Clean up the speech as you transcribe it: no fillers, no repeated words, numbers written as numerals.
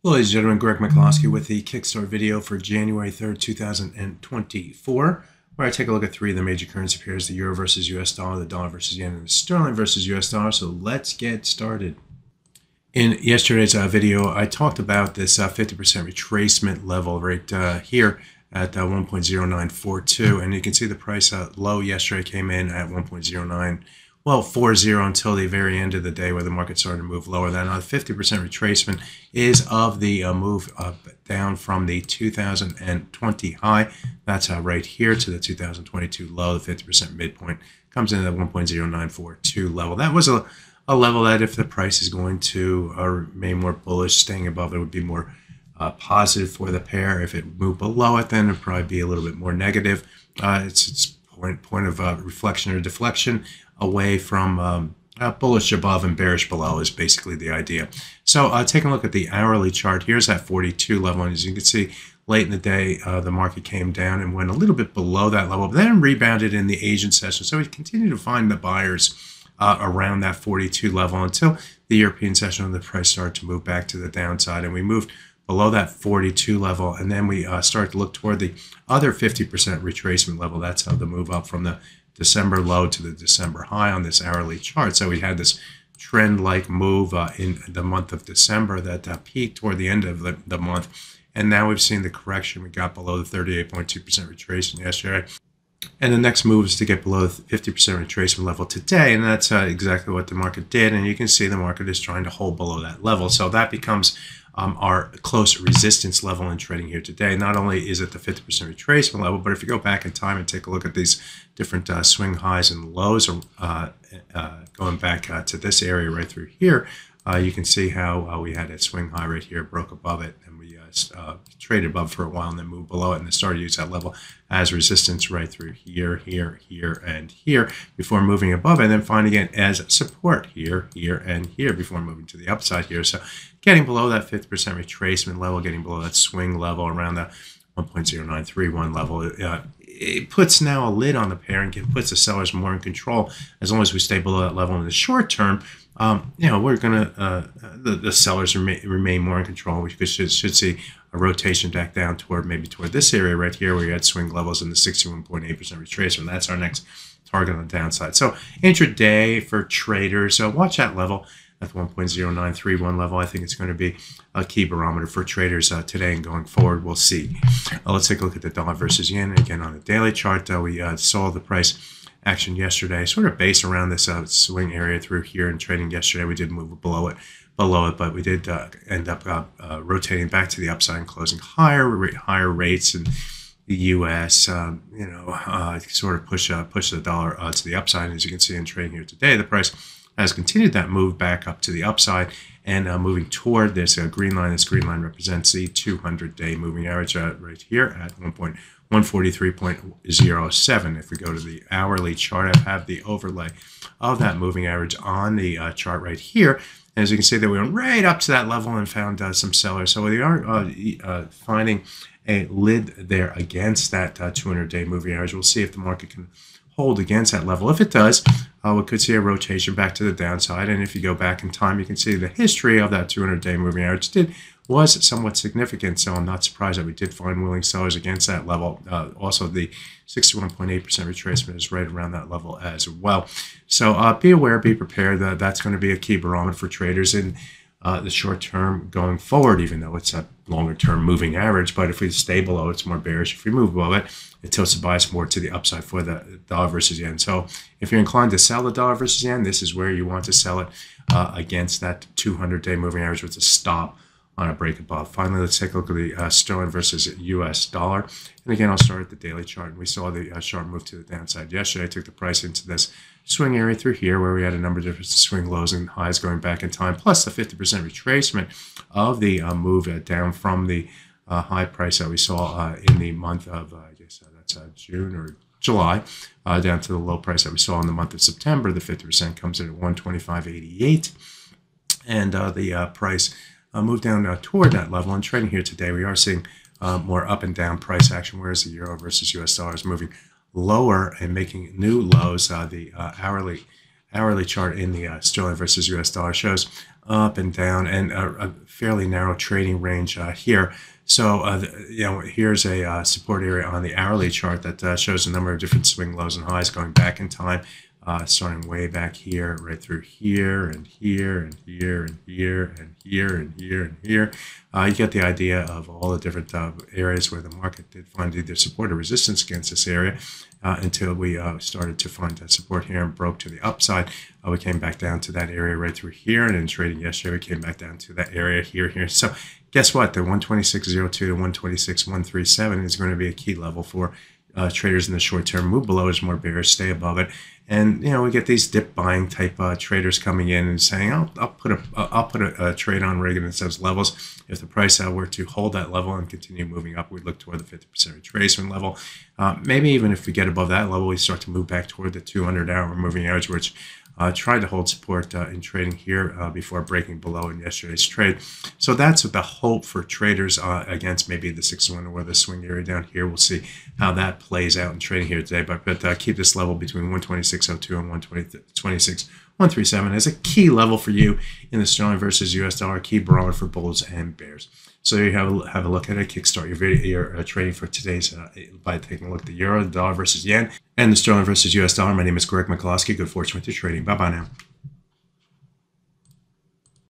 Hello, ladies and gentlemen, Greg McCloskey with the Kicktart video for January 3rd, 2024, where I take a look at three of the major currency pairs, the euro versus US dollar, the dollar versus yen, and the sterling versus US dollar. So let's get started. In yesterday's video, I talked about this 50% retracement level right here at 1.0942, and you can see the price low yesterday came in at 1.09. Well, 40 until the very end of the day where the market started to move lower. Then a 50% retracement is of the move down from the 2020 high. That's right here to the 2022 low. The 50% midpoint comes in at 1.0942 level. That was a level that if the price is going to remain more bullish, staying above it would be more positive for the pair. If it moved below it, then it would probably be a little bit more negative. It's point of reflection or deflection away from bullish above and bearish below is basically the idea. So taking a look at the hourly chart, here's that 42 level, and as you can see, late in the day, the market came down and went a little bit below that level, but then rebounded in the Asian session. So we continue to find the buyers around that 42 level until the European session when the price started to move back to the downside, and we moved below that 42 level, and then we start to look toward the other 50% retracement level. That's how the move up from the December low to the December high on this hourly chart. So we had this trend-like move in the month of December that peaked toward the end of the month, and now we've seen the correction. We got below the 38.2% retracement yesterday, and the next move is to get below the 50% retracement level today, and that's exactly what the market did. And you can see the market is trying to hold below that level, so that becomes our close resistance level in trading here today. Not only is it the 50% retracement level, but if you go back in time and take a look at these different swing highs and lows, going back to this area right through here, you can see how we had a swing high right here, broke above it, and we traded above for a while and then moved below it, and then started to use that level as resistance right through here, here, here, and here before moving above it, and then finding it as support here, here, and here before moving to the upside here. So getting below that 50% retracement level, getting below that swing level around the 1.0931 level, it puts now a lid on the pair and puts the sellers more in control. As long as we stay below that level in the short term, we're gonna the sellers remain more in control. We should see a rotation back down toward this area right here where you had swing levels in the 61.8% retracement. That's our next target on the downside. So intraday for traders, watch that level at the 1.0931 level. I think it's going to be a key barometer for traders today and going forward. We'll see. Let's take a look at the dollar versus yen. Again, on the daily chart, we saw the price action yesterday, sort of based around this swing area through here and trading yesterday. We did move below it, but we did end up rotating back to the upside and closing higher rates in the U.S. Sort of push the dollar to the upside. And as you can see in trading here today, the price has continued that move back up to the upside and moving toward this green line. This green line represents the 200-day moving average right here at 143.07. If we go to the hourly chart, I have the overlay of that moving average on the chart right here. And as you can see, that we went right up to that level and found some sellers. So we are finding a lid there against that 200-day moving average. We'll see if the market can hold against that level. If it does, we could see a rotation back to the downside. And if you go back in time, you can see the history of that 200-day moving average was somewhat significant. So I'm not surprised that we did find willing sellers against that level. Also, the 61.8% retracement is right around that level as well. So be aware, be prepared that that's going to be a key barometer for traders in the short term going forward, even though it's a longer term moving average. But if we stay below, it's more bearish. If we move above it, it tilts the bias more to the upside for the dollar versus yen. So if you're inclined to sell the dollar versus yen, this is where you want to sell it against that 200-day moving average with a stop on a break above. Finally, let's take a look at the sterling versus US dollar. And again, I'll start at the daily chart. And we saw the sharp move to the downside yesterday. I took the price into this swing area through here where we had a number of different swing lows and highs going back in time, plus the 50% retracement of the move down from the high price that we saw in the month of, I guess that's June or July, down to the low price that we saw in the month of September. The 50% comes in at 125.88, and the price moved down toward that level. And trading here today, we are seeing more up and down price action, whereas the euro versus US dollar is moving lower and making new lows. The hourly chart in the sterling versus US dollar shows up and down, and a fairly narrow trading range here. So, here's a support area on the hourly chart that shows a number of different swing lows and highs going back in time, starting way back here, right through here, and here, and here, and here, and here, and here, and here. You get the idea of all the different areas where the market did find either support or resistance against this area until we started to find that support here and broke to the upside. We came back down to that area right through here, and in trading yesterday, we came back down to that area here. So guess what? The 126.02 to 126.137 is going to be a key level for traders in the short term. Move below is more bearish, stay above it. And we get these dip buying type traders coming in and saying, I'll put a trade on rig against those levels. If the price were to hold that level and continue moving up, we'd look toward the 50% retracement level. Maybe even if we get above that level, we start to move back toward the 200-hour moving average, which tried to hold support in trading here before breaking below in yesterday's trade. So that's the hope for traders against maybe the 6-1 or the swing area down here. We'll see how that plays out in trading here today. But keep this level between 126.02 and 126.137 as a key level for you in the sterling versus US dollar, key barometer for bulls and bears. So you have a look at it. Kickstart your trading for today's by taking a look at the euro, the dollar versus yen, and the sterling versus US dollar. My name is Greg McCloskey. Good fortune with your trading. Bye-bye now.